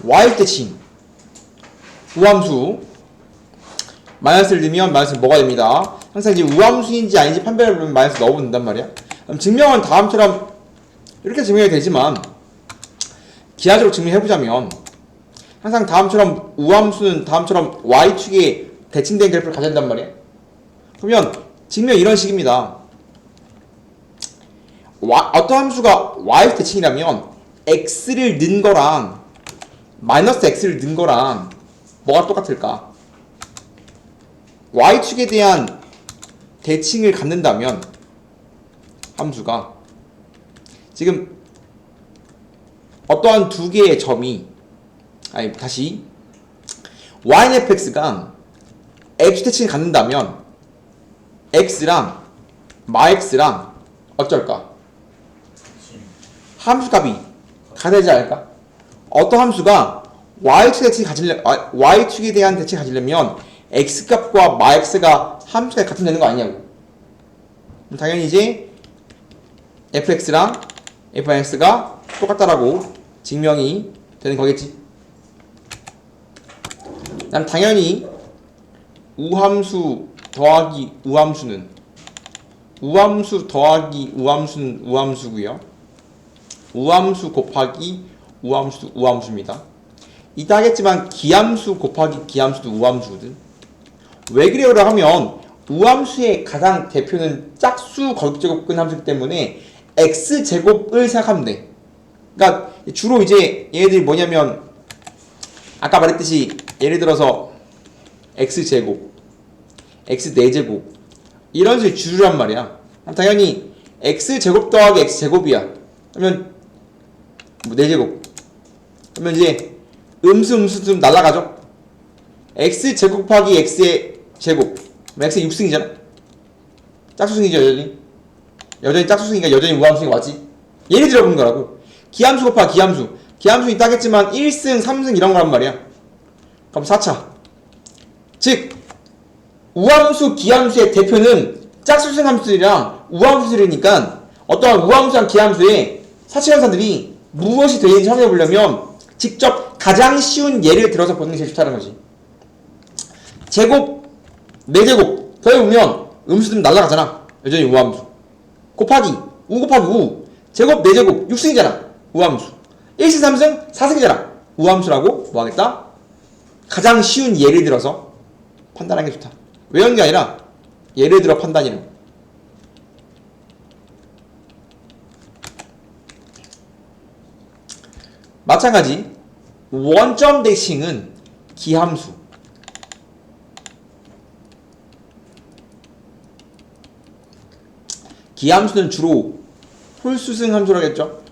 y 대칭 우함수 마이너스를 넣으면 마이너스 뭐가 됩니다. 항상 이제 우함수인지 아닌지 판별을 보면 마이너스 넣어보면 된단 말이야. 그럼 증명은 다음처럼 이렇게 증명이 되지만 기하적으로 증명해보자면 항상 다음처럼 우함수는 다음처럼 y축에 대칭된 그래프를 가져야 된단 말이야. 그러면 증명 이런 식입니다. 어떤 함수가 y 대칭이라면 x를 넣은 거랑 마이너스 x를 넣은 거랑 뭐가 똑같을까? y축에 대한 대칭을 갖는다면 함수가 지금 어떠한 두 개의 점이 다시 yfx가 x 대칭을 갖는다면 x랑 마x랑 어쩔까? 함수값이 같아지지 않을까? 어떤 함수가 y축에 대한 대칭을 가지려면 x값과 마x가 함수가 같으면 되는 거 아니냐고. 당연히 이제 fx랑 fx가 똑같다라고 증명이 되는 거겠지. 난 당연히 우함수 더하기 우함수는 우함수 더하기 우함수는 우함수고요. 우함수 곱하기 우함수도 우함수입니다. 이따 하겠지만 기함수 곱하기 기함수도 우함수거든. 왜 그래요라 하면 우함수의 가장 대표는 짝수 거듭제곱근 함수이기 때문에 x제곱을 생각하면 돼. 그러니까 주로 이제 얘네들이 뭐냐면 아까 말했듯이 예를 들어서 x제곱, x4제곱 이런 식의 주류란 말이야. 당연히 x제곱 더하기 x제곱이야. 그러면 뭐 4제곱. 그러면 이제 음수 좀 날라가죠. x제곱 곱하기 x의 제곱. x의 6승이잖아. 짝수승이죠, 여전히. 여전히 짝수승이니까 여전히 우함수가 맞지. 예를 들어보는 거라고. 기함수 곱하기 기함수. 기함수는 있다겠지만 1승, 3승 이런 거란 말이야. 그럼 4차. 즉 우함수, 기함수의 대표는 짝수승 함수들이랑 우함수들이니까 어떠한 우함수랑 기함수의 사칙현상들이 무엇이 되는지 확인해보려면 직접 가장 쉬운 예를 들어서 보는 게 제일 좋다는 거지. 제곱, 4제곱 더해보면 음수들은 날라가잖아. 여전히 우함수. 곱하기, 우 곱하기 우. 제곱, 4제곱, 6승이잖아. 우함수. 1승, 3승, 4승이잖아. 우함수라고 뭐 하겠다? 가장 쉬운 예를 들어서 판단하는 게 좋다. 외우는 게 아니라 예를 들어 판단이는 거. 마찬가지 원점 대칭은 기함수. 기함수는 주로 홀수승 함수라겠죠.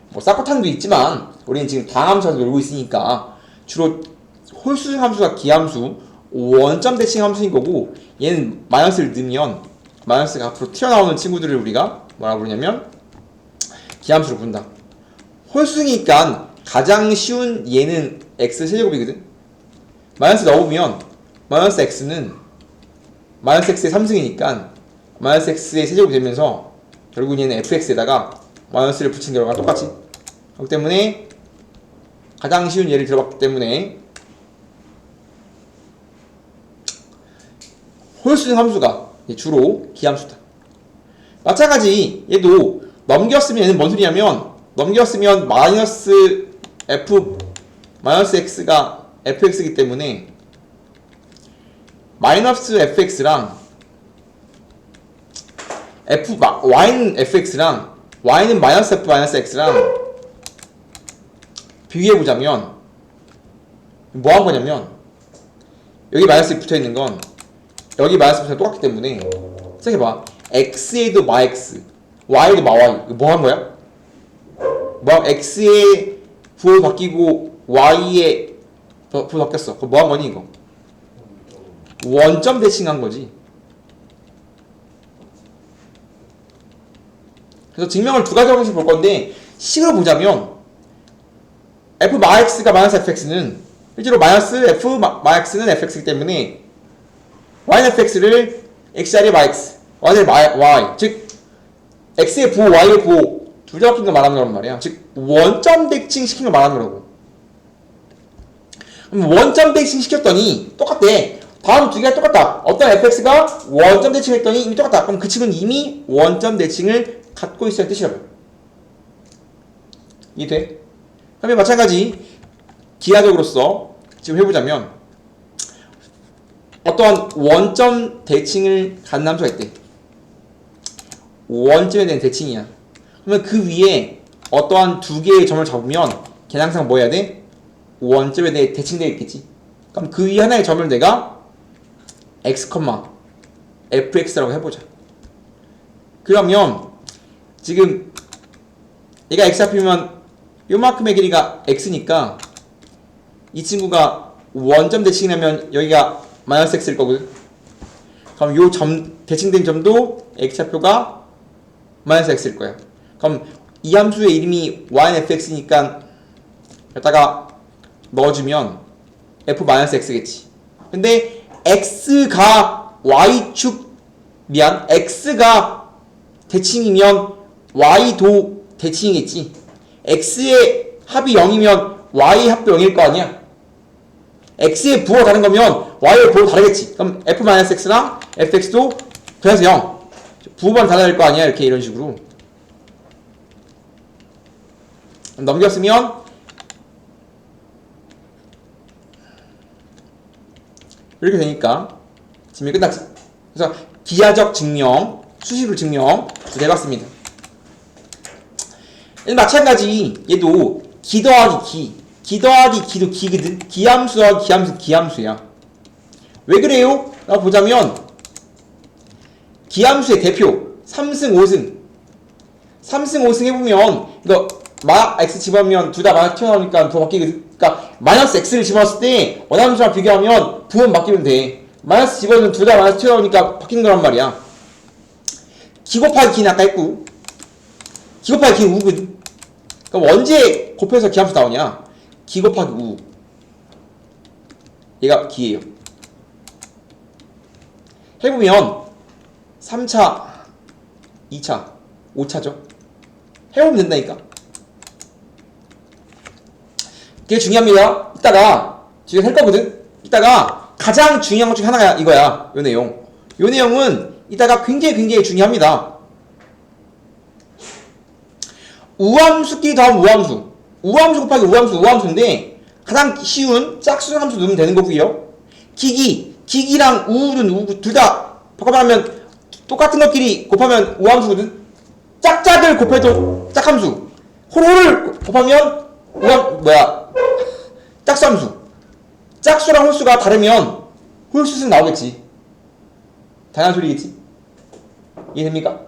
뭐 싹거탕도 있지만 우리는 지금 다함수에서 놀고 있으니까 주로 홀수승 함수가 기함수, 원점 대칭 함수인 거고 얘는 마이너스를 넣으면 마이너스가 앞으로 튀어나오는 친구들을 우리가 뭐라고 부르냐면 기함수로 부른다. 홀수니까 가장 쉬운 얘는 x 세제곱이거든. 마이너스 넣어보면 마이너스 x는 마이너스 x의 3승이니까 마이너스 x의 세제곱이 되면서 결국 얘는 fx에다가 마이너스를 붙인 결과가 똑같이. 그렇기 때문에 가장 쉬운 예를 들어봤기 때문에 홀수승 함수가 주로 기함수다. 마찬가지 얘도 넘겼으면 얘는 뭔 소리냐면 넘겼으면 마이너스 f 마이너스 x가 fx이기 때문에 마이너스 fx랑 y는 fx랑 y는 마이너스 f 마이너스 x랑 비교해보자면 뭐 한 거냐면 여기 마이너스 붙어있는 건 여기 마이너스 붙어있는 똑같기 때문에 생각해봐. x에도 마x y에도 마y. 이거 뭐 한 거야? 뭐 x의 부호 바뀌고 y의 부호 바뀌었어. 그거 뭐 한 거니 이거? 원점 대칭한 거지. 그래서 증명을 두 가지 방식으로 볼 건데 식으로 보자면 f 마x가 마이너스 fx는 실제로 마이너스 f 마x는 fx이기 때문에 y는 fx를 x 자리에 max, y는 y, 즉 x의 부호, y의 부호 둘 다 바뀐 걸 말하는 거란 말이야. 즉 원점 대칭 시킨 걸 말하는 거라고. 그럼 원점 대칭 시켰더니 똑같대. 다음 두 개가 똑같다. 어떤 fx가 원점 대칭했더니 이미 똑같다. 그럼 그 층은 이미 원점 대칭을 갖고 있어야 뜻이라고. 이해돼? 그러면 마찬가지 기하적으로서 지금 해보자면 어떠한 원점 대칭을 갖는 함수가 있대. 원점에 대한 대칭이야. 그러면 그 위에 어떠한 두 개의 점을 잡으면 걔는 항상 뭐 해야 돼? 원점에 대해 대칭되어 있겠지. 그럼 그 위에 하나의 점을 내가 x, fx라고 해보자. 그러면 지금 얘가 x 앞이면 요만큼의 길이가 x니까 이 친구가 원점 대칭이라면 여기가 마이너스 x일 거거든. 그럼 요 점 대칭된 점도 x좌표가 마이너스 x일 거야. 그럼 이 함수의 이름이 yfx니까 여기다가 넣어주면 f-x겠지. 근데 x가 x가 대칭이면 y도 대칭이겠지. x의 합이 0이면 y의 합도 0일 거 아니야. x의 부호가 다른 거면 y의 부호도 다르겠지. 그럼 f-x랑 fx도 그래서 0. 부호만 달라질 거 아니야. 이렇게 이런 식으로. 넘겼으면 이렇게 되니까 지금 끝났지. 그래서 기하적 증명, 수식으로 증명 두 개 해봤습니다. 마찬가지 얘도 기 더하기 기도 기거든. 기함수 더하기 기함수야. 왜 그래요? 라고 보자면 기함수의 대표 3승 5승 3승 5승 해보면 이거 마 x 집어넣으면 둘 다 마이너스 튀어나오니까 부호 바뀌거든. 그러니까 마이너스 x를 집어넣었을 때 원함수랑 비교하면 부호는 바뀌면 돼. 마이너스 집어넣으면 둘 다 마이너스 튀어나오니까 바뀌는 거란 말이야. 기 곱하기 기는 아까 했고 기 곱하기 기는 우거든. 그럼 언제 곱해서 기함수 나오냐? 기 곱하기 우. 얘가 기예요. 해보면 3차, 2차, 5차죠. 해보면 된다니까. 그게 중요합니다. 이따가 지금 할 거거든. 이따가 가장 중요한 것 중에 하나가 이거야. 요 내용. 요 내용은 이따가 굉장히 중요합니다. 우함수끼리 더하면 우함수. 우함수 곱하기 우함수인데 가장 쉬운 짝수는 함수 넣으면 되는 거고요. 기기랑 우는 둘 다 바꿔보면 똑같은 것끼리 곱하면 우함수거든. 짝짝을 곱해도 짝함수. 홀을 곱하면 짝수함수. 짝수랑 홀수가 다르면 홀수는 나오겠지. 당연한 소리겠지. 이해됩니까?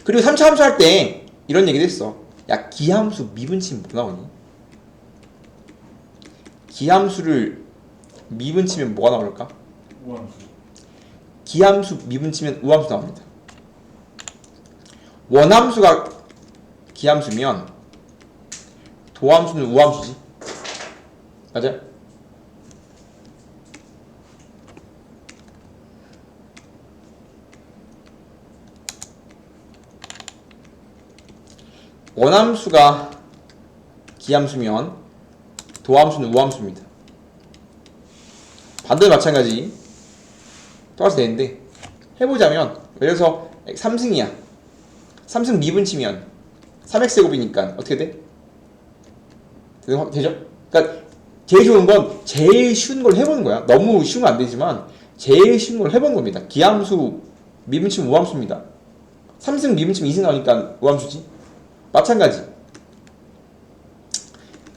그리고 3차 함수 할 때 이런 얘기도 했어. 야, 기함수 미분치면 뭐 나오니? 기함수를 미분치면 뭐가 나올까? 우함수. 기함수 미분치면 우함수 나옵니다. 원함수가 기함수면 도함수는 우함수지. 맞아? 원함수가 기함수면 도함수는 우함수입니다. 반대로 마찬가지 똑같이 되는데 해보자면 예를 들어서 3승이야. 3승 미분치면 3x제곱이니까 어떻게 돼? 되죠? 그러니까 제일 좋은 건 제일 쉬운 걸 해보는 거야. 너무 쉬우면 안 되지만 제일 쉬운 걸 해보는 겁니다. 기함수 미분치면 우함수입니다. 3승 미분치면 2승 나오니까 우함수지. 마찬가지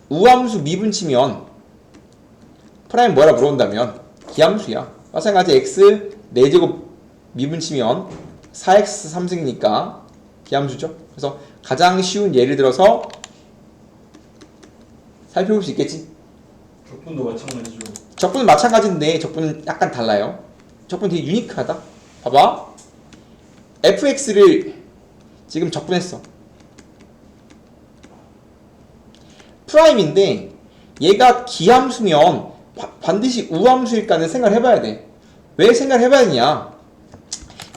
우함수 미분치면 프라임 뭐라 물어본다면 기함수야. 마찬가지 x 4제곱 미분치면 4x 3승이니까 기함수죠. 그래서 가장 쉬운 예를 들어서 살펴볼 수 있겠지. 적분도 마찬가지죠. 적분은 마찬가지인데 적분은 약간 달라요. 적분 되게 유니크하다. 봐봐. fx를 지금 적분했어. 프라임인데 얘가 기함수면 반드시 우함수일까는 생각을 해봐야 돼. 왜 생각을 해봐야 되냐?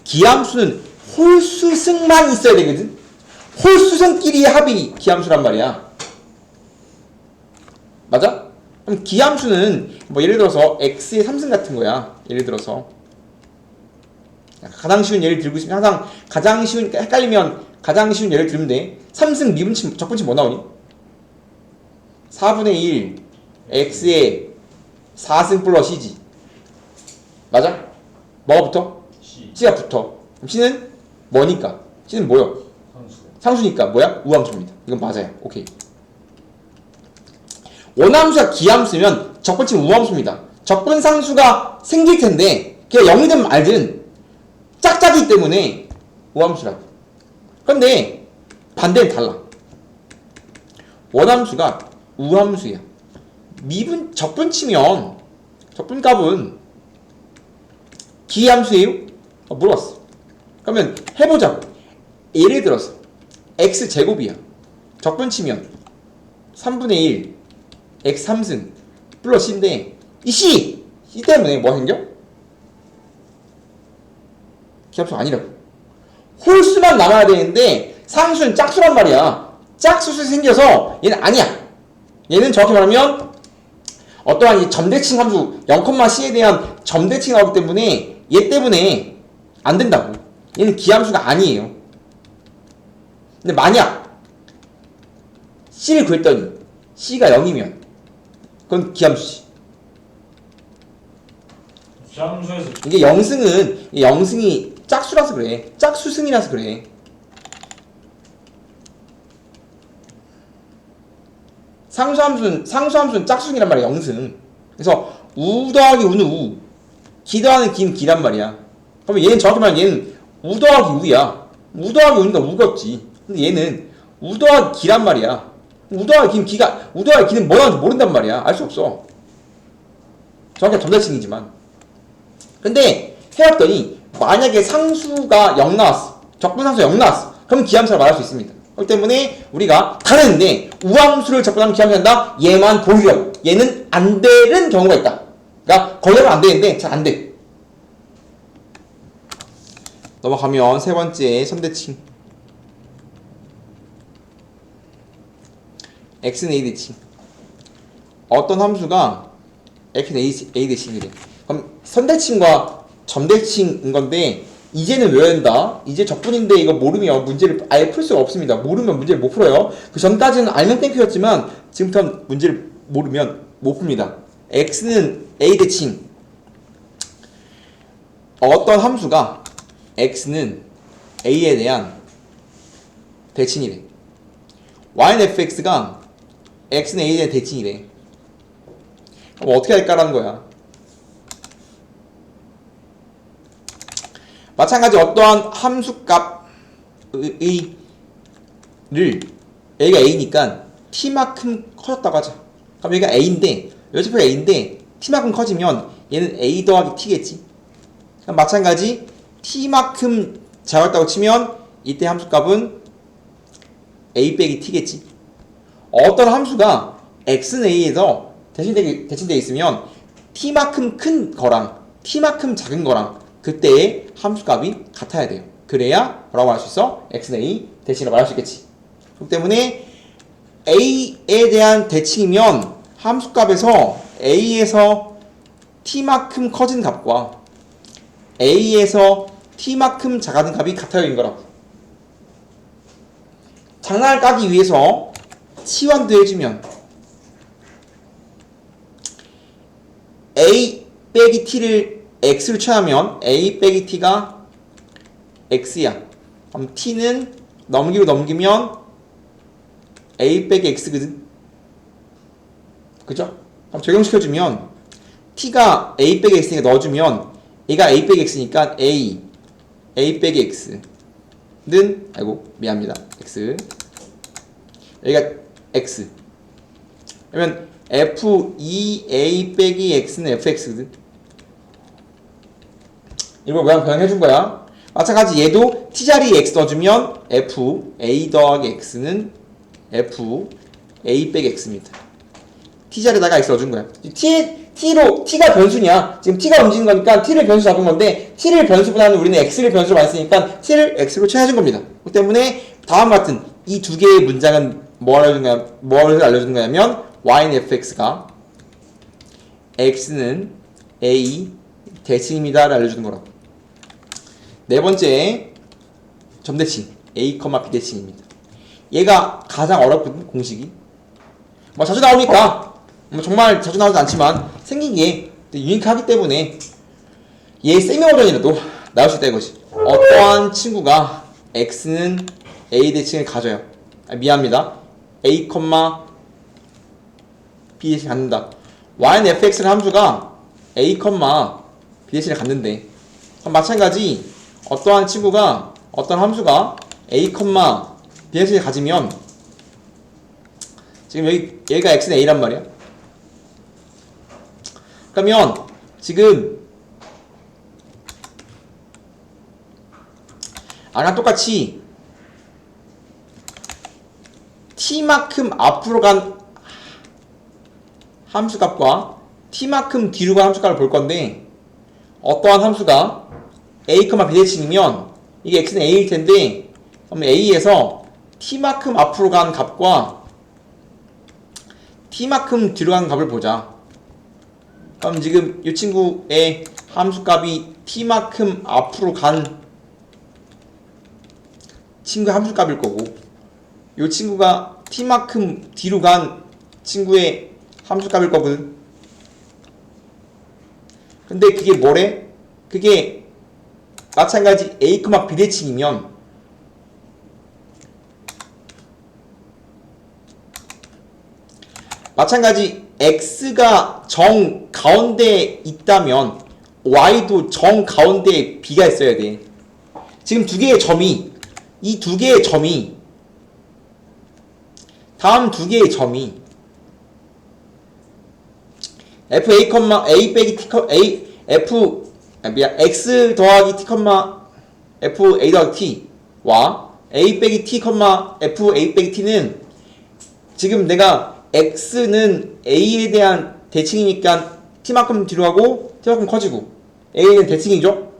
기함수는 홀수승만 있어야 되거든. 홀수승끼리의 합이 기함수란 말이야. 맞아? 그럼 기함수는 뭐 예를 들어서 x의 3승 같은 거야. 예를 들어서 가장 쉬운 예를 들고 있으면 항상 가장 쉬운, 헷갈리면 가장 쉬운 예를 들면 돼. 3승 미분치 적분치 뭐 나오니? 4분의 1 x의 4승 플러스 c지. 맞아? 뭐가 붙어? C. c가 붙어. 그럼 c는 뭐니까? c는 뭐요? 상수. 상수니까 뭐야? 우함수입니다. 이건 맞아요. 오케이. 원함수가 기함수면 적분치는 우함수입니다. 적분상수가 생길 텐데 그게 0이든 말든 짝짝이기 때문에 우함수라고. 그런데 반대는 달라. 원함수가 우함수야. 미분 적분치면 적분값은 기함수예요? 물어봤어. 그러면 해보자고. 예를 들어서 x제곱이야. 적분치면 3분의 1 x 3승 플러스 c인데 이 c 때문에 뭐가 생겨? 기함수가 아니라고. 홀수만 남아야 되는데 상수는 짝수란 말이야. 짝수수 생겨서 얘는 아니야. 얘는 정확히 말하면 어떠한 이 점대칭 함수 0,c에 대한 점대칭이 나오기 때문에 얘 때문에 안 된다고. 얘는 기함수가 아니에요. 근데 만약 c를 구했더니 c가 0이면 그건 기함수지. 기함수에서 이게 영승이 짝수라서 그래. 짝수승이라서 그래. 상수함수는 짝수승이란 말이야. 영승. 그래서 우 더하기 우는 우, 기 더하기 기는 기란 말이야. 그러면 얘는 정확히 말하면 얘는 우 더하기 우야. 우 더하기 우니까 우가 없지. 근데 얘는 우 더하기 기란 말이야. 우 더하기 기는 기가, 우 더하기 기는 뭐라는지 모른단 말이야. 알 수 없어. 정확히 점대칭이지만. 근데 해봤더니 만약에 상수가 0 나왔어. 적분상수 0 나왔어. 그럼 기함수라 말할 수 있습니다. 그렇기 때문에 우리가 다른데 우함수를 적분하면 기함수한다. 얘만 보이려고. 얘는 안 되는 경우가 있다. 그러니까 걸려면 안 되는데 잘 안 돼. 넘어가면 세 번째 선대칭. x는 a 대칭. 어떤 함수가 x는 a 대칭이래. 그럼 선대칭과 점대칭인 건데 이제는 외워야 된다. 이제 적분인데 이거 모르면 문제를 아예 풀 수가 없습니다. 모르면 문제를 못 풀어요. 그 전까지는 알면 땡큐였지만 지금부터 문제를 모르면 못 풉니다. x는 a 대칭. 어떤 함수가 x는 a에 대한 대칭이래. y는 fx가 x는 a에 대한 대칭이래. 그럼 어떻게 할까라는 거야. 마찬가지 어떠한 함수값의 a가 a니까 t만큼 커졌다고 하자. 그럼 여기가 a인데 여지표가 a인데 t만큼 커지면 얘는 a 더하기 t겠지. 그럼 마찬가지 t만큼 작았다고 치면 이때 함수값은 a 빼기 t겠지. 어떤 함수가 x는 a에서 대칭되어 있으면 t만큼 큰 거랑 t만큼 작은 거랑 그때의 함수값이 같아야 돼요. 그래야 뭐라고 할 수 있어? x는 a 대칭이라고 말할 수 있겠지. 그렇기 때문에 a에 대한 대칭이면 함수값에서 a에서 t만큼 커진 값과 a에서 t만큼 작아진 값이 같아요인 거라고. 장난을 까기 위해서 치환도 해주면 a 빼기 t를 x로 취하면 a 빼기 t가 x야. 그럼 t는 넘기면 a 빼기 x거든. 그죠? 그럼 적용시켜주면 t가 a 빼기 x니까 넣어주면 얘가 a 빼기 x니까 a 빼기 x는 미안합니다. x 여기가 x 그러면 f2a 빼기 x는 fx거든. 이걸 모양 변형해준 거야. 마찬가지 얘도 t자리에 x 넣어주면 f a 더하기 x는 f a 빼기 x입니다. t자리에다가 x 넣어준 거야. t t가 변수냐? 지금 t가 움직이는 거니까 t를 변수 잡은 건데 t를 변수보다는 우리는 x를 변수로 많이 쓰니까 t를 x로 취해준 겁니다. 그렇기 때문에 다음 같은 이 두 개의 문장은 뭘 알려주는 거냐면 y는 fx가 x는 a 대칭입니다를 알려주는 거라고. 네 번째 점대칭 a, b 대칭입니다. 얘가 가장 어렵거든 공식이. 뭐 자주 나오니까 뭐 정말 자주 나오지 않지만 생긴 게 유니크하기 때문에 얘 세미버전이라도 나올 수 있다 이거지. 어떠한 친구가 x는 a 대칭을 가져요. 미안합니다. a, b 대칭을 갖는다. y는 fx라는 함수가 a, b 대칭을 갖는데 그럼 마찬가지 어떠한 친구가 어떤 함수가 a, b 대칭을 가지면 지금 얘가 x는 a란 말이야. 그러면 지금 아까 똑같이 t만큼 앞으로 간 함수값과 t만큼 뒤로 간 함수값을 볼 건데 어떠한 함수가 a, b 대칭이면 이게 x는 a일 텐데 그럼 a에서 t만큼 앞으로 간 값과 t만큼 뒤로 간 값을 보자. 그럼 지금 이 친구의 함수값이 t만큼 앞으로 간 친구의 함수값일 거고 이 친구가 t만큼 뒤로 간 친구의 함수값일 거거든. 근데 그게 뭐래? 그게 마찬가지 a, b 대칭이면 마찬가지 x가 정 가운데에 있다면 y도 정 가운데에 b가 있어야 돼. 지금 두 개의 점이 이 두 개의 점이 다음 두 개의 점이 a 빼기 t x 더하기 t, f a 더하기 t와 a 빼기 t, f a 빼기 t는 지금 내가 x는 a에 대한 대칭이니까 t만큼 뒤로 가고 t만큼 커지고 a에 대한 대칭이죠.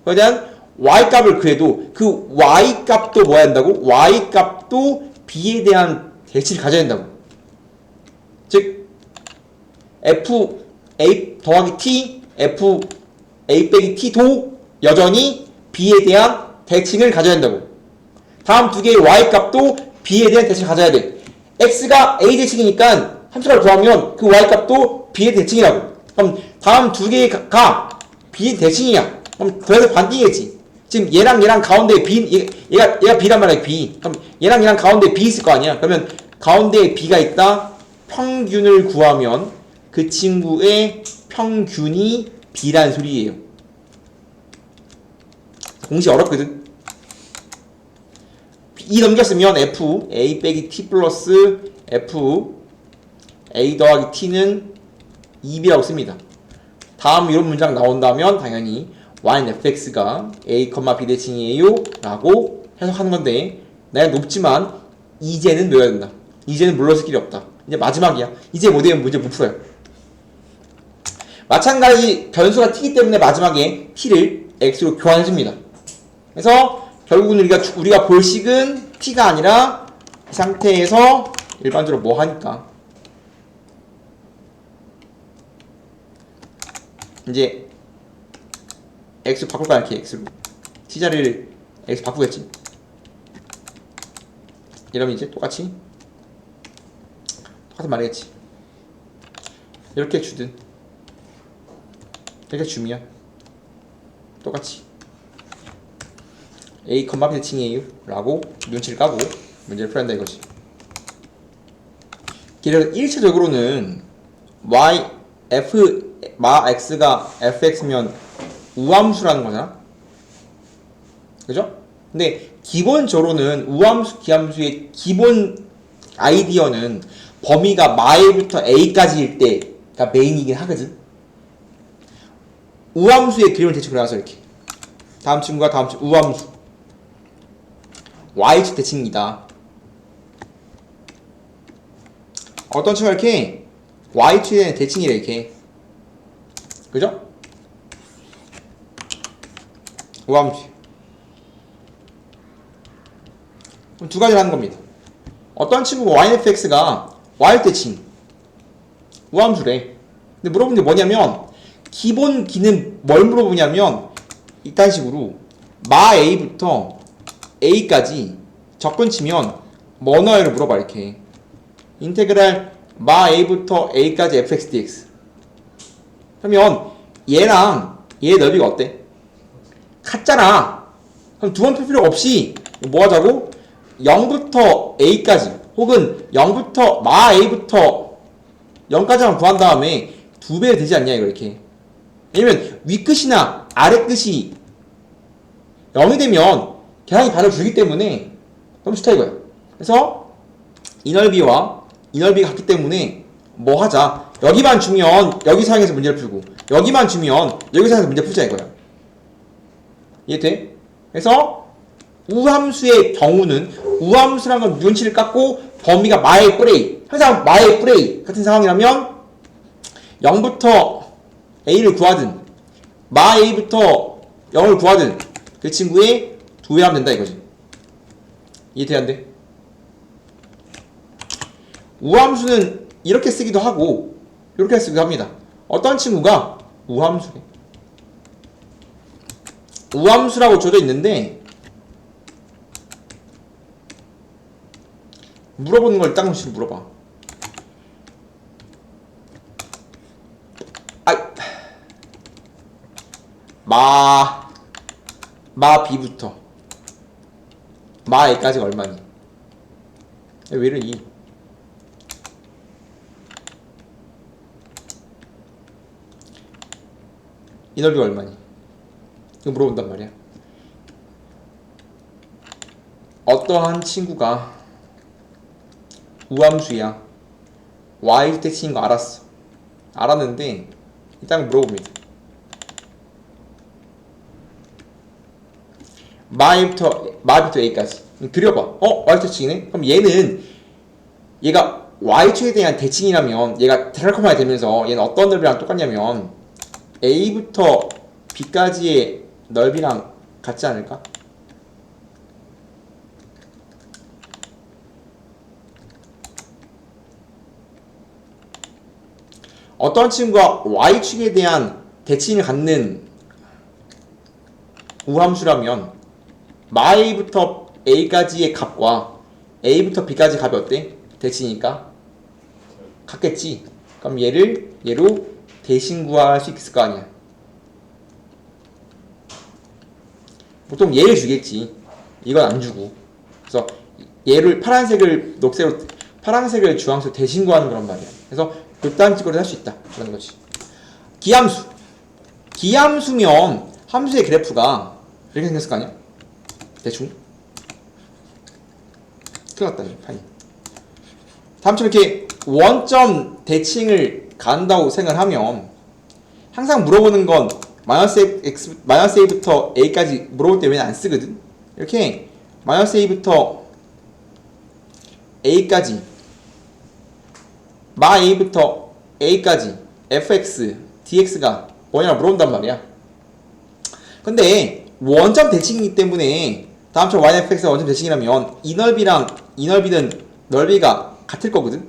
그에 대한 y값을 구해도 그 y값도 뭐 해야 된다고? y값도 b에 대한 대칭을 가져야 된다고. 즉 f a 더하기 t, f a 빼기 t도 여전히 b에 대한 대칭을 가져야 된다고. 다음 두 개의 y값도 b에 대한 대칭을 가져야 돼. x가 a 대칭이니까 함수값을 구하면 그 y값도 b의 대칭이라고. 그럼 다음 두 개가 b의 대칭이야. 그럼 그래서 반띵이겠지. 지금 얘랑 가운데에 b, 얘가 b란 말이야, b. 그럼 얘랑 가운데에 b 있을 거 아니야. 그러면 가운데에 b가 있다. 평균을 구하면 그 친구의 평균이 b란 소리예요. 공식 어렵거든. 이 넘겼으면 f a 빼기 t 플러스 f a 더하기 t는 2b라고 씁니다. 다음 이런 문장 나온다면 당연히 y는 fx가 a, b 대칭이에요 라고 해석하는 건데 내가 높지만 이제는 외워야 된다. 이제는 물러설 길이 없다. 이제 마지막이야. 이제 못 외우면 문제 못 풀어요. 마찬가지 변수가 t이기 때문에 마지막에 t를 x로 교환해줍니다. 그래서 결국은 우리가 볼 식은 t가 아니라 이 상태에서 일반적으로 뭐 하니까 이제 x 바꿀까 이렇게 x로 t 자리를 x 바꾸겠지. 이러면 이제 똑같은 말이겠지. 이렇게 주든 이렇게 주면 똑같이 a, b 대칭이에요 라고 눈치를 까고 문제를 풀어야 한다 이거지. 그래서 1차적으로는 x가 fx면 우함수라는 거잖아. 그죠? 근데 기본적으로는 우함수, 기함수의 기본 아이디어는 범위가 마에부터 a까지일 때가 메인이긴 하거든. 우함수의 그림을 대충 그려놔서 이렇게 다음 친구가 다음 친구 우함수 y축 대칭이다. 어떤 친구가 이렇게 y축에 대칭이래 이렇게. 그죠? 우함수. 그럼 두 가지를 하는 겁니다. 어떤 친구가 yfx가 y일 대칭 우함수래. 근데 물어본 게 뭐냐면 기본 기는 뭘 물어보냐면 이딴 식으로 마 a부터 a까지 접근치면 뭐 넣어요를 물어봐. 이렇게 인테그랄 마 a부터 a까지 fx dx. 그러면 얘랑 얘의 넓이가 어때? 같잖아. 그럼 두 번 풀 필요 없이 뭐 하자고? 0부터 a까지 혹은 0부터 마 a부터 0까지만 구한 다음에 두 배 되지 않냐 이거 이렇게. 왜냐면 위 끝이나 아래 끝이 0이 되면 계산이 반을 주기 때문에 너무 좋다 이거야. 그래서 이 넓이와 이 넓이가 같기 때문에 뭐 하자. 여기만 주면 여기 사용해서 문제를 풀고 여기만 주면 여기 사용해서 문제 풀자 이거야. 이해돼? 그래서 우함수의 경우는 우함수라는 건 눈치를 깎고 범위가 마의 뿌레이 항상 마의 뿌레이 같은 상황이라면 0부터 a를 구하든 마 a부터 0을 구하든 그 친구의 두 배 하면 된다 이거지. 이해돼야 안 돼? 우함수는 이렇게 쓰기도 하고 이렇게 쓰기도 합니다. 어떤 친구가 우함수래. 우함수라고 줘져 있는데 물어보는 걸 딱 놓치고 물어봐. 마 b부터 마 a까지가 얼마니? 왜 이러니? 이 넓이가 얼마니? 이거 물어본단 말이야. 어떠한 친구가 우함수야 y 때 치는 거 알았어. 알았는데 일단 물어봅니다. 마부터 a까지 그려봐. y때 치네? 그럼 얘가 y축에 대한 대칭이라면 얘가 드랄컴하게 되면서 얘는 어떤 넓이랑 똑같냐면 a부터 b까지의 넓이랑 같지 않을까? 어떤 친구가 y축에 대한 대칭을 갖는 우함수라면 마 a부터 a까지의 값과 a부터 b까지 값이 어때? 대칭이니까 같겠지. 그럼 얘로 대칭 구할 수 있을 거 아니야. 보통 얘를 주겠지. 이건 안 주고. 그래서 얘를 파란색을 녹색으로 파란색을 주황색으로 대칭 구하는 거란 말이야. 그래서 극단 직거를 할 수 있다. 그런 거지. 기함수. 기함수면 함수의 그래프가 이렇게 생겼을 거 아니야? 대충. 큰일 났다, 파이. 다음처럼 이렇게 원점 대칭을 간다고 생각하면 항상 물어보는 건 마이너스 a부터 a까지 물어볼 때 왜 안 쓰거든? 이렇게 마이너스 a부터 a까지 마 a부터 a까지 fx, dx가 뭐냐 물어본단 말이야. 근데 원점 대칭이기 때문에 다음처럼 yfx가 원점 대칭이라면 이 넓이랑 이 넓이는 넓이가 같을 거거든.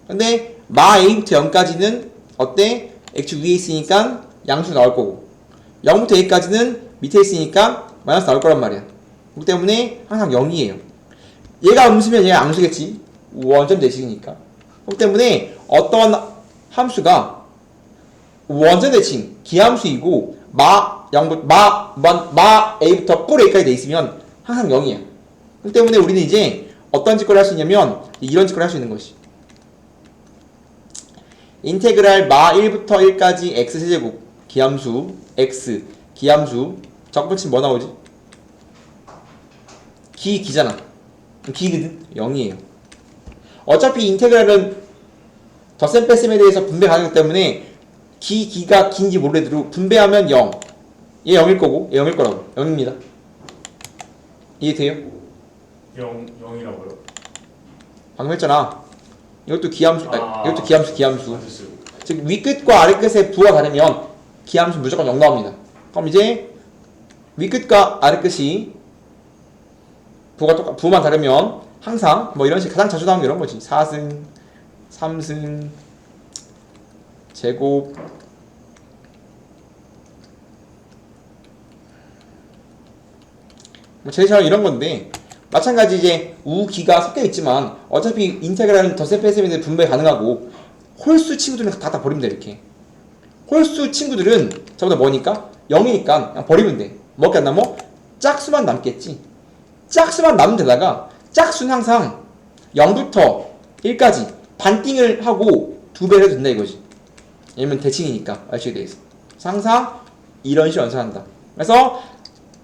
근데 마 a부터 0까지는 어때? x축 위에 있으니까 양수 나올 거고 0부터 a까지는 밑에 있으니까 마이너스 나올 거란 말이야. 그렇기 때문에 항상 0이에요. 얘가 음수면 얘가 양수겠지. 원점 대칭이니까. 그렇기 때문에 어떤 함수가 원점 대칭 기함수이고 마 a부터 뿔 a까지 돼 있으면 항상 0이야. 그렇기 때문에 우리는 이제 어떤 직거를 할 수 있냐면 이런 직거를 할 수 있는 것이 인테그랄 마 1부터 1까지 x세제곱 기함수 x 기함수 적분치면 뭐 나오지? 기잖아. 기거든? 0이에요. 어차피 인테그랄은 덧셈 뺄셈에 대해서 분배 가능하기 때문에 기가 긴지 모르더라도 분배하면 0. 얘 0일 거고 얘 0일 거라고. 0입니다. 이해돼요? 0이라고요? 방금 했잖아. 이것도 기함수, 이것도 기함수. 맞았어요. 즉 위끝과 아래끝의 부가 다르면 기함수 무조건 0 나옵니다. 그럼 이제 윗끝과 아랫끝이 부호만 다르면 항상 뭐 이런 식 가장 자주 나오는 게 이런 거지. 4승, 3승, 제곱, 뭐 제일 이런 건데 마찬가지 이제 우기가 섞여 있지만 어차피 인테그랄은 덧셈 분배 가능하고 홀수 친구들은 다 버리면 돼. 이렇게 홀수 친구들은 저보다 뭐니까 0이니까 그냥 버리면 돼. 뭐밖에 안 남어? 짝수만 남겠지. 짝수만 남는 데다가 짝수는 항상 0부터 1까지 반띵을 하고 2배를 해도 된다 이거지. 왜냐면 대칭이니까 알식에 대해서. 그래서 항상 이런 식으로 연산한다. 그래서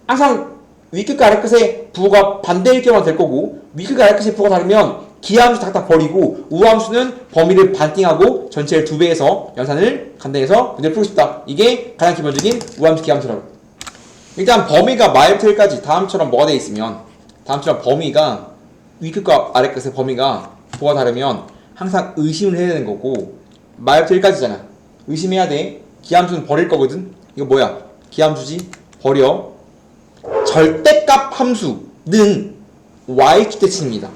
항상 윗끝과 아랫끝의 부호가 반대일 경우가 될 거고 윗끝과 아랫끝의 부호가 다르면 기함수 다 버리고 우함수는 범위를 반띵하고 전체를 2배해서 연산을 간단해서 문제를 풀고 싶다. 이게 가장 기본적인 우함수 기함수라고. 일단 범위가 마이너스 1까지 다음처럼 뭐가 돼 있으면 다음처럼 범위가 윗끝과 아랫끝의 범위가 부호가 다르면 항상 의심을 해야 되는 거고 마이너스 1까지잖아. 의심해야 돼. 기함수는 버릴 거거든. 이거 뭐야? 기함수지? 버려. 절대값 함수는 y축 대칭입니다.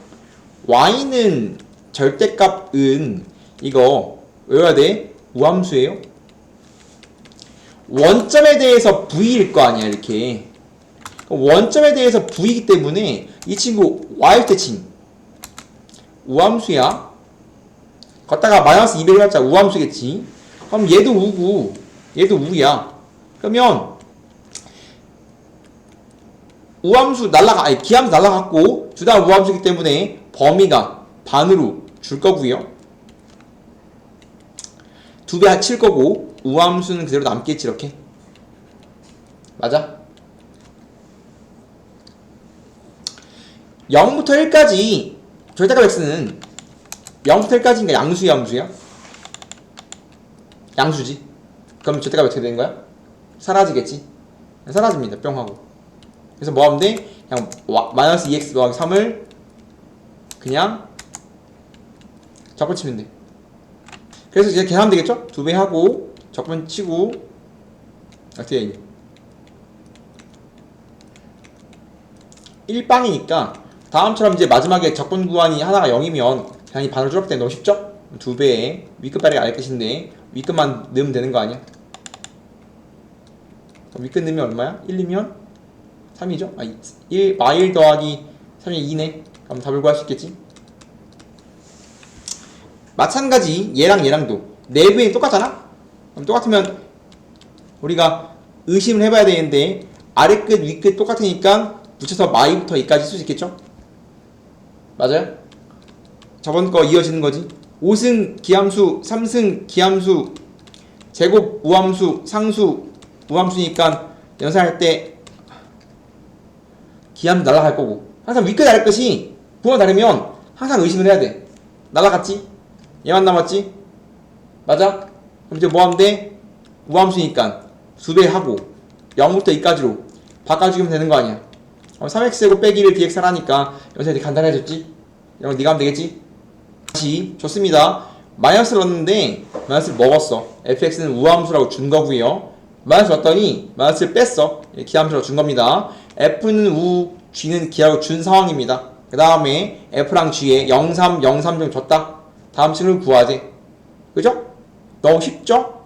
y는 절대값은 이거 외워야 돼. 우함수예요. 원점에 대해서 v일 거 아니야 이렇게. 원점에 대해서 v이기 때문에 이 친구 y축 대칭 우함수야. 걷다가 마이너스 200을 갖자 우함수겠지. 그럼 얘도 우고 얘도 우야. 그러면 우함수 기함수 날라갔고 둘 다 우함수이기 때문에 범위가 반으로 줄 거고요. 2배 칠 거고 우함수는 그대로 남겠지 이렇게. 맞아? 0부터 1까지 절대값 x는 0부터 1까지니까 양수야 함수야? 양수지. 그럼 절대값 어떻게 되는 거야? 사라지겠지? 사라집니다. 뿅 하고. 그래서 뭐 하면 돼? 그냥 마이너스 2x 더하기 3을 그냥 적분치면 돼. 그래서 이제 계산하면 되겠죠? 2배 하고 적분 치고 어떻게 되냐 1빵이니까 다음처럼 이제 마지막에 적분 구간이 하나가 0이면 그냥 반으로 줄었을 때 너무 쉽죠? 2배에 윗끝 발이가 아랫끝인데 윗끝만 넣으면 되는 거 아니야? 윗끝 넣으면 얼마야? 1이면 3이죠? 1 더하기 3이 2네. 그럼 답을 구할 수 있겠지? 마찬가지 얘랑도 내부에 똑같잖아? 그럼 똑같으면 우리가 의심을 해봐야 되는데 아래끝 윗끝 똑같으니까 붙여서 마이부터 2까지 쓸 수 있겠죠? 맞아요? 저번 거 이어지는 거지. 5승 기함수 3승 기함수 제곱 우함수 상수 우함수니까 연산할 때 기함수 날아갈 거고 항상 윗끝 아랫끝이 부호가 다르면 항상 의심을 해야 돼. 날아갔지? 얘만 남았지? 맞아? 그럼 이제 뭐 하면 돼? 우함수니까 2배 하고 0부터 2까지로 바꿔주면 되는 거 아니야. 그럼 3x제곱 빼기 1 dx 하라니까 연산이 간단해졌지? 이런 거 네가 하면 되겠지? 다시 좋습니다. 마이너스를 넣었는데 마이너스를 먹었어. fx는 우함수라고 준 거고요. 마이너스 넣었더니 마이너스를 뺐어. 기함수라고 준 겁니다. f는 우, g는 기라고 준 상황입니다. 그 다음에 f랑 g에 0, 3, 0, 3 정도 줬다. 다음 층을 구하재. 그죠? 너무 쉽죠?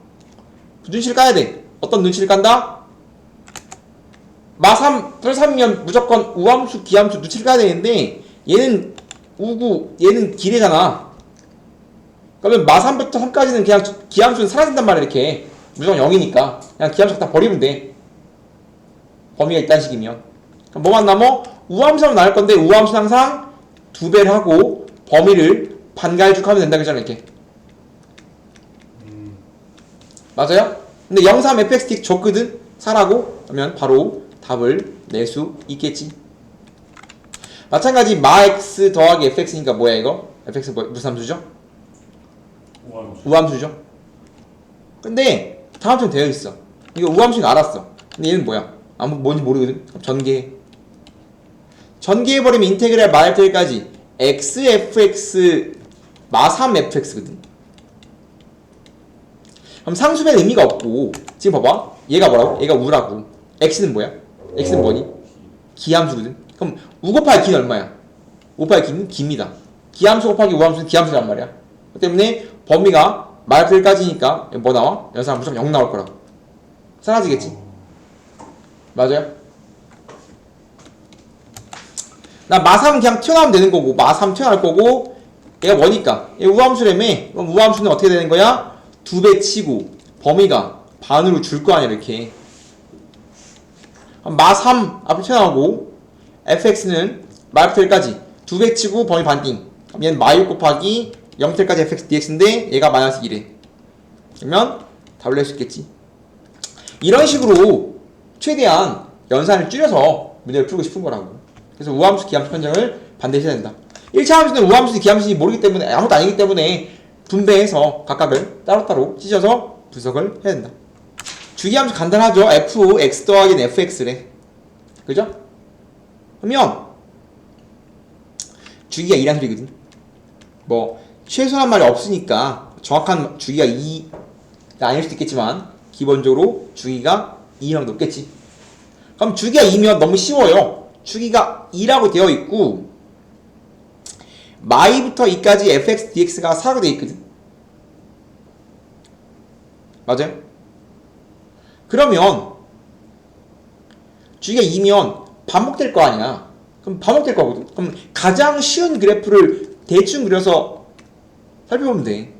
눈치를 까야 돼. 어떤 눈치를 깐다? 마3, 털3이면 무조건 우함수, 기함수 눈치를 까야 되는데 얘는 우고 얘는 기래잖아. 그러면 마3부터 3까지는 그냥 기함수는 사라진단 말이야. 이렇게 무조건 0이니까 그냥 기함수 다 버리면 돼. 범위가 있다는 식이면. 그럼 뭐만 남어? 우함수만 나올 건데 우함수는 항상 2배를 하고 범위를 반갈죽하면 된다 그러잖아. 이렇게 맞아요? 근데 0, 3 fx 줬거든? 사라고? 그러면 바로 답을 낼 수 있겠지. 마찬가지 마 x 더하기 fx니까 뭐야 이거? fx 무슨 함수죠? 우함수죠. 근데 다음처럼 되어 있어. 이거 우함수는 알았어. 근데 얘는 뭐야? 뭔지 모르거든? 전개해. 전개해버리면 인테그랄 마이너스 1까지 xfx 마3fx거든. 그럼 상수배는 의미가 없고 지금 봐봐. 얘가 뭐라고? 얘가 우라고. x는 뭐야? x는 뭐니? 기함수거든. 그럼 우 곱하기 기는 얼마야? 우 곱하기 기는 기입니다. 기함수 곱하기 우함수는 기함수란 말이야. 그렇기 때문에 범위가 마이너스 1까지니까 뭐 나와? 연산은 무조건 0 나올 거라고. 사라지겠지? 맞아요? 나 마3 그냥 튀어나오면 되는 거고, 마3 튀어나올 거고, 얘가 뭐니까? 얘 우함수라며? 그럼 우함수는 어떻게 되는 거야? 2배 치고, 범위가 반으로 줄 거 아니야, 이렇게. 그럼 마3 앞으로 튀어나오고, fx는 마이너스 1까지 2배 치고, 범위 반띵. 그럼 얘는 마6 곱하기 0까지 fx dx인데, 얘가 마이너스 1에. 그러면 답을 낼 수 있겠지. 이런 식으로 최대한 연산을 줄여서 문제를 풀고 싶은 거라고. 그래서 우함수, 기함수 판정을 반드시 해야 된다. 1차 함수는 우함수, 기함수인지 모르기 때문에 아무것도 아니기 때문에 분배해서 각각을 따로따로 찢어서 분석을 해야 된다. 주기함수 간단하죠. f, x 더하기는 fx래. 그죠? 그러면 주기가 2란 소리거든. 뭐 최소한 말이 없으니까 정확한 주기가 2가 아닐 수도 있겠지만 기본적으로 주기가 2랑 높겠지. 그럼 주기가 2면 너무 쉬워요. 주기가 2라고 되어 있고 마이부터 2까지 fx dx가 4로 되어 있거든. 맞아요? 그러면 주기가 2면 반복될 거 아니야. 그럼 반복될 거거든. 그럼 가장 쉬운 그래프를 대충 그려서 살펴보면 돼.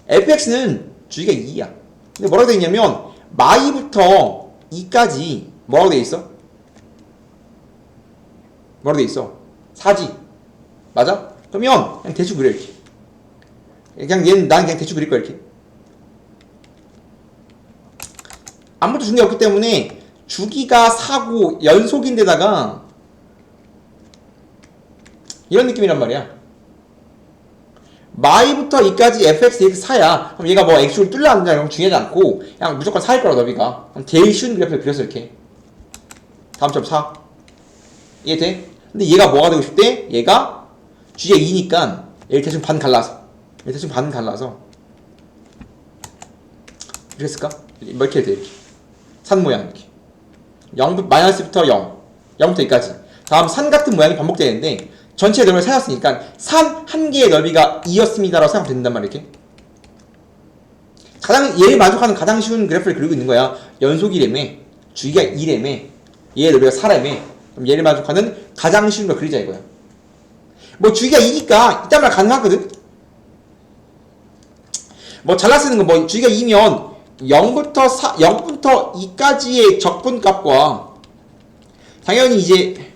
fx는 주기가 2야. 근데 뭐라고 되어 있냐면 마이부터 2까지 뭐라고 되어 있어? 뭐라고 되어 있어? 4지. 맞아? 그러면 그냥 대충 그려 이렇게. 난 그냥 대충 그릴 거야 이렇게. 아무것도 중요한 게 없기 때문에 주기가 4고 연속인데다가 이런 느낌이란 말이야. 마이부터 2까지 fx, dx 4야. 그럼 얘가 뭐 x축을 뚫려 앉냐 이런 건 중요하지 않고 그냥 무조건 4일 거라 너비가. 그럼 제일 쉬운 그래프를 그렸어 이렇게. 다음 점 4. 이해돼? 근데 얘가 뭐가 되고 싶대? 얘가 주기가 2니까 얘를 대충 반 갈라서 이렇게 했을까? 이렇게 돼 이렇게. 산 모양 이렇게. 0, 마이너스부터 0, 0부터 2까지. 다음 산 같은 모양이 반복되는데 전체 넓이를 찾았으니까 산 한 개의 넓이가 2였습니다라고 생각하면 된단 말이야 이렇게. 가장 얘를 만족하는 가장 쉬운 그래프를 그리고 있는 거야. 연속이래매, 주기가 2래매, 얘의 넓이가 4래매. 그럼 얘를 만족하는 가장 쉬운 걸 그리자 이거야. 뭐 주기가 2니까 이딴 말 가능하거든. 뭐 잘라 쓰는 건 뭐 주기가 2면 0부터 2까지의 적분값과 당연히 이제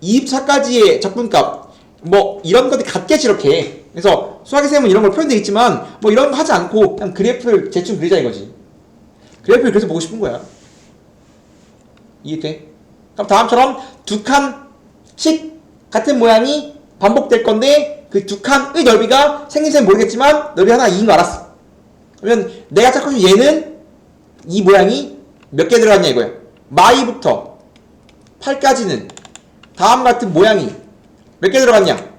24까지의 적분값 뭐 이런 것들이 같겠지 이렇게. 그래서 수학의 셈은 이런 걸 표현되어 있지만 뭐 이런 거 하지 않고 그냥 그래프를 대충 그리자 이거지. 그래프를 그래서 보고 싶은 거야. 이해돼? 그럼 다음처럼 두 칸씩 같은 모양이 반복될 건데 그 두 칸의 넓이가 생김새는 모르겠지만 넓이 하나 2인 거 알았어. 그러면 내가 찾고 싶은 얘는 이 모양이 몇 개 들어갔냐 이거야. 마이부터 8까지는 다음 같은 모양이 몇 개 들어갔냐?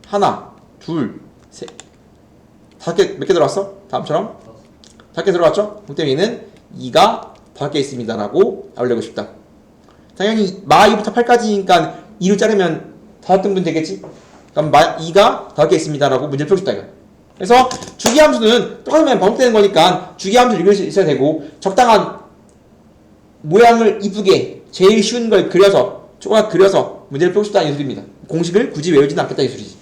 하나, 둘, 셋, 5개 몇 개 들어갔어? 다음처럼 5개 들어갔죠? 그럼 얘는 2가 5개 있습니다 라고 알려고 싶다. 당연히 마2부터 8까지니까 2로 자르면 5등분 되겠지? 그럼 2가 5개 있습니다 라고 문제를 풀고 싶다 이거야. 그래서 주기함수는 똑같은 모양 반복되는 거니까 주기함수를 읽을 수 있어야 되고 적당한 모양을 이쁘게 제일 쉬운 걸 그려서 조각 그려서 문제를 풀고 싶다 이 소리입니다. 공식을 굳이 외우지는 않겠다 이 소리지.